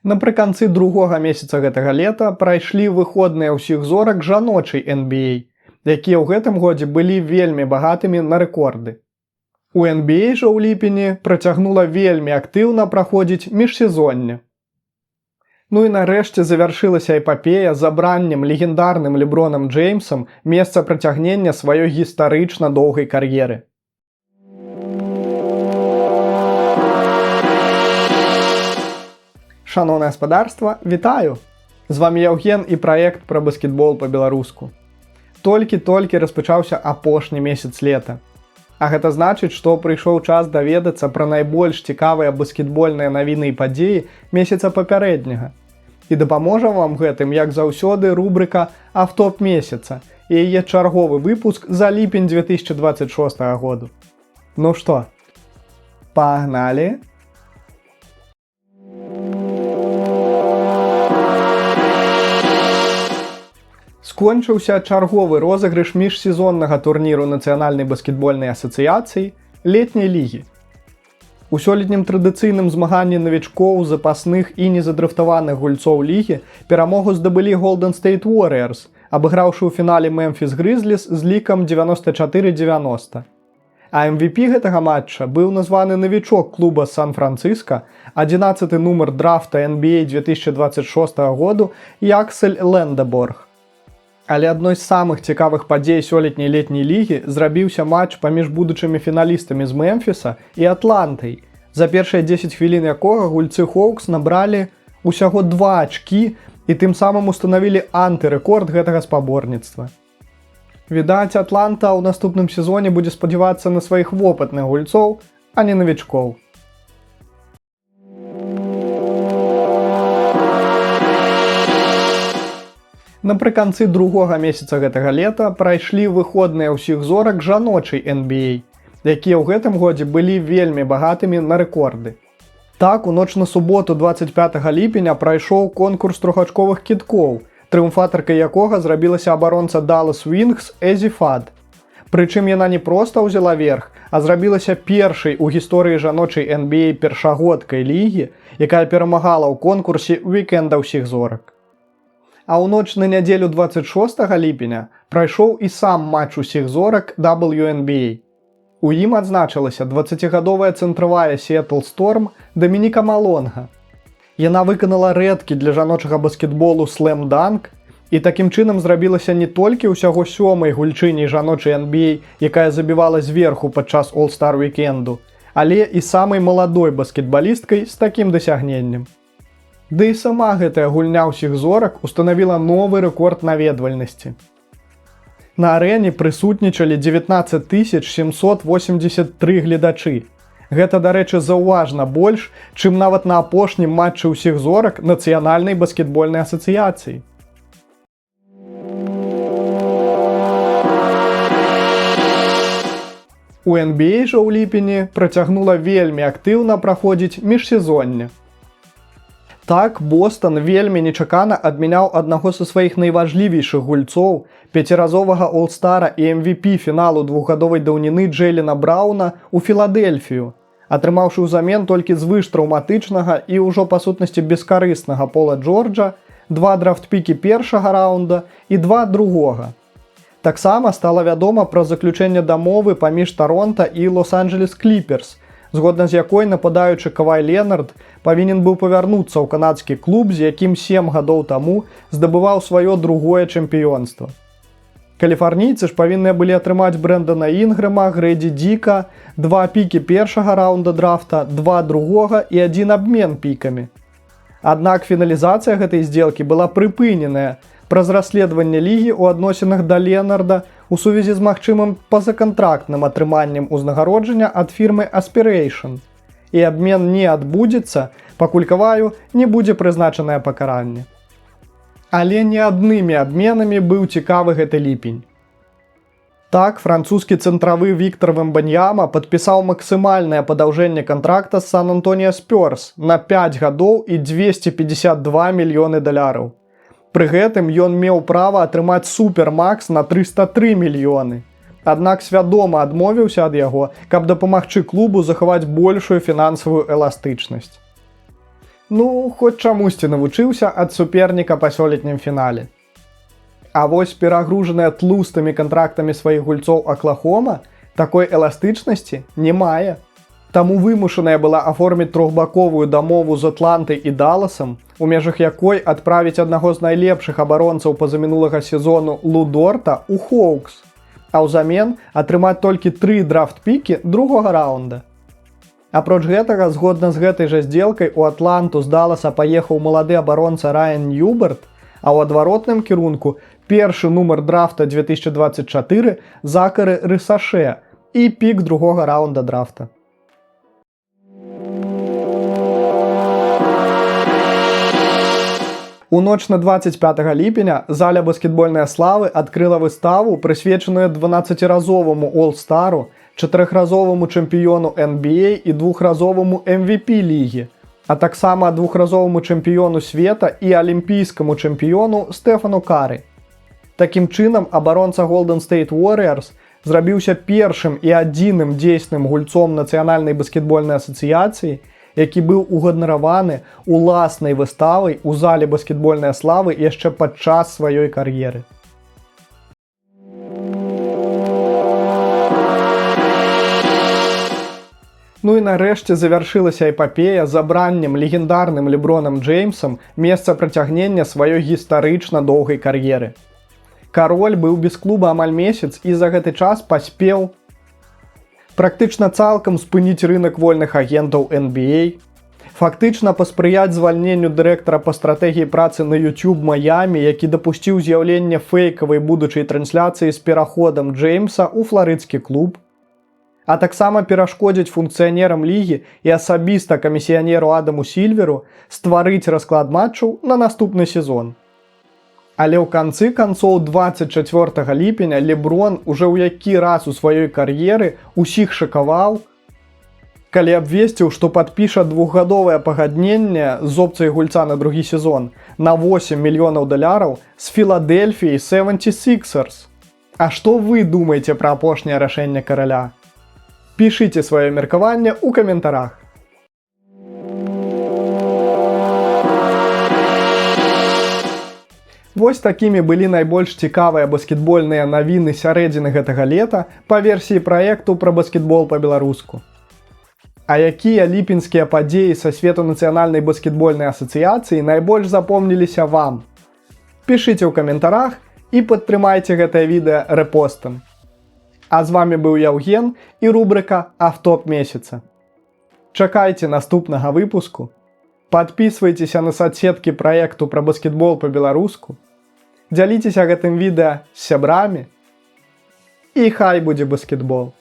Напрыканцы другога месяца гэтага лета прайшлі выходныя ўсіх зорак жаночай NBA, якія ў гэтым годзе былі вельмі багатымі на рэкорды. У NBA жа ў ліпені працягнула вельмі актыўна праходзіць міжсезонне. Ну і нарэшце завяршылася эпапея з забраннем легендарным Леброном Джеймсам месца працягнення сваёй гістарычна доўгай кар'еры. Шановнае гаспадарства, вітаю! З вами Яўген і праект пра баскетбол па-беларуску. Толькі-толькі распачаўся апошні месяц лета. А гэта значыць, што прыйшоў час даведацца пра найбольш цікавыя баскетбольныя навіны і падзеі месяца папярэдняга. І дапаможа вам гэтым, як заўсёды, рубрыка «Автоп месяца» і яе чарговы выпуск за ліпень 2026 году. Ну што, пагналі! Скончыўся чарговы розыгрыш міжсезоннага турніру Нацыянальнай баскетбольнай асацыяцыі летняй лігі. У сёлетнім традыцыйным змаганні навічкоў, запасных і незадрыфтаваных гульцоў лігі перамогу здабылі Golden State Warriors, абыграўшы ў фінале Memphis Grizzlies з лікам 94-90. А MVP гэтага матча быў названы навічок клуба Сан-Францыска, 11-ы нумар драфта NBA 2026 году Яксель Лендеборг. Але адной з самых цікавых падзей сёлетняй летняй лігі зрабіўся матч паміж будучымі фіналістамі з Мемфіса і Атлантай, за першыя 10 хвілін якога гульцы Хоўкс набралі ўсяго 2 ачкі і тым самым устанавілі антырэкорд гэтага спаборніцтва. Відаць, Атланта ў наступным сезоне будзе спадзявацца на сваіх вопытных гульцоў, а не навічкоў. Напрыканцы другога месяца гэтага лета прайшлі выходныя ўсіх зорак жаночай NBA, якія ў гэтым годзе былі вельмі багатымі на рэкорды. Так, у ноч на суботу 25 ліпеня прайшоў конкурс трохачковых кідкоў, трыумфатаркай якога зрабілася абаронца Dallas Wings Эзі Фад. Прычым яна не проста ўзяла верх, а зрабілася першай у гісторыі жаночай NBA першагодкай лігі, якая перамагала ў конкурсе «Вікенда ўсіх зорак». А ў ноч на нядзелю 26 ліпеня прайшоў і сам матч усіх зорак WNBA. У ім адзначылася 20гадовая цэнтравая Seattle Storm Дамініка Малонга. Яна выканала рэдкі для жаночага баскетболу слэм-данк і такім чынам зрабілася не толькі ўсяго 7-й гульчыняй жаночай NBA, якая забівала зверху падчас All-Star Weekend, але і самай маладой баскетбалісткай з такім дасягненнем. Да і сама гэтая гульня ўсіх зорак устанавіла новы рэкорд наведвальнасці. На арэне прысутнічалі 19 783 гледачы. Гэта, дарэчы, заўважна больш, чым нават на апошнім матчы ўсіх зорак Нацыянальнай баскетбольнай асацыяцыі. У NBA жа ў ліпені працягнула вельмі актыўна праходзіць міжсезонне. Так, Бостон вельмі нечакана адмяняў аднаго са сваіх найважлівейшых гульцоў, пяціразовага All-Стара і MVP фіналу двухгадовай даўніны Джейлена Брауна ў Філадельфію, атрымаўшы ўзамен толькі звыштраўматычнага і ўжо па сутнасці бескарыснага Пола Джорджа, 2 драфт-пікі першага раўнда і 2 другога. Таксама стала вядома пра заключэнне дамовы паміж Таронта і Лос-Анджелес Кліперс, згодна з якой нападаючы Кавай Ленард павінен быў павярнуцца ў канадскі клуб, з якім 7 гадоў таму здабываў сваё другое чэмпіёнства. Каліфарнійцы ж павінны былі атрымаць Брэндана Інгрэма, Грэйді Діка, 2 пікі першага раўнда драфта, 2 другога і 1 абмен пікамі. Аднак фіналізацыя гэтай здзелкі была прыпыненая праз расследаванне лігі ў адносінах да Ленарда у сувязі з магчымым пазакантрактным атрыманнем узнагароджання ад фірмы Aspiration. І абмен не адбудзецца, пакуль Каваю не будзе прызначанае пакаранне. Але не аднымі абменамі быў цікавы гэты ліпень. Так, французскі цэнтравы Віктор Вэмбаньяма падпісаў максімальнае падаўжэнне кантракта з Сан-Антоніа Спёрс на 5 гадоў і 252 мільёны даляраў. Пры гэтым ён меў права атрымаць супермакс на 303 мільёны. Аднак свядома адмовіўся ад яго, каб дапамагчы клубу захаваць большую фінансавую эластычнасць. Ну, хоць чамусьці навучыўся ад суперніка па сёлетнім фінале. А вось перагружаная тлустымі кантрактамі сваіх гульцоў Аклахома такой эластычнасці не мае. Таму вымушаная была аформіць трохбаковую дамову з Атлантай і Даласам, у межах якой адправіць аднаго з найлепшых абаронцаў пазамінулага сезону Лу Дорта ў Хоукс, а ўзамен атрымаць толькі 3 драфт-пікі другога раунда. Апроч гэтага, згодна з гэтай жа здзелкай, у Атланту з Даласа паехаў малады абаронца Райан Ньюберт, а ў адваротным кірунку першы нумар драфта 2024 Закары Рысаше і пік другога раунда драфта. У ноч на 25 ліпеня заля баскетбольнай славы адкрыла выставу, прысвечаную 12-разоваму All-Стару, 4-разоваму чэмпіёну NBA і 2-разоваму MVP лігі, а таксама 2-разоваму чэмпіёну света і алімпійскаму чэмпіёну Стэфану Кары. Такім чынам, абаронца Golden State Warriors зрабіўся першым і адзіным дзейсным гульцом Нацыянальнай баскетбольнай асацыяцыі, які быў уганараваны уласнай выставай у зале баскетбольнай славы яшчэ падчас сваёй кар'еры. Ну і нарэшце завяршылася эпапея забраннем легендарным Лебронам Джеймсам месца працягнення сваёй гістарычна доўгай кар'еры. Кароль быў без клуба амаль месяц і за гэты час паспеў практычна цалкам спыніць рынок вольных агентаў NBA, фактычна паспрыяць звальненню дырэктара па стратэгіі працы на YouTube Майамі, які дапусціў з'яўленне фэйкавай будучай трансляцыі з пераходам Джеймса ў фларыдскі клуб, а таксама перашкодзіць функцыянерам лігі і асабіста камісіянеру Адаму Сільверу стварыць расклад матчаў на наступны сезон. Але ў канцы канцоў 24 ліпеня Леброн уже ў які раз у сваёй кар'еры усіх шакаваў, калі абвесціў, што падпіша двухгадовае пагадненне з опцыяй гульца на другі сезон на $8 мільёнаў з Філадельфіяй 76ers. А што вы думаеце пра апошняе рашэнне караля? Пішыце сваё меркаванне ў каментарах. Вось такімі былі найбольш цікавыя баскетбольныя навіны сярэдзіны гэтага лета па версіі праекту пра баскетбол па-беларуску. А якія ліпеньскія падзеі са свету Нацыянальнай баскетбольнай асацыяцыі найбольш запомніліся вам? Пішыце ў каментарах і падтрымайце гэтае відэа рэпостам. А з вамі быў Яўген і рубрыка «Автоп месяца». Чакайце наступнага выпуску, падпісвайцеся на соцсеткі праекту пра баскетбол па-беларуску, дзяліцеся гэтым відэа з сябрамі і хай будзе баскетбол!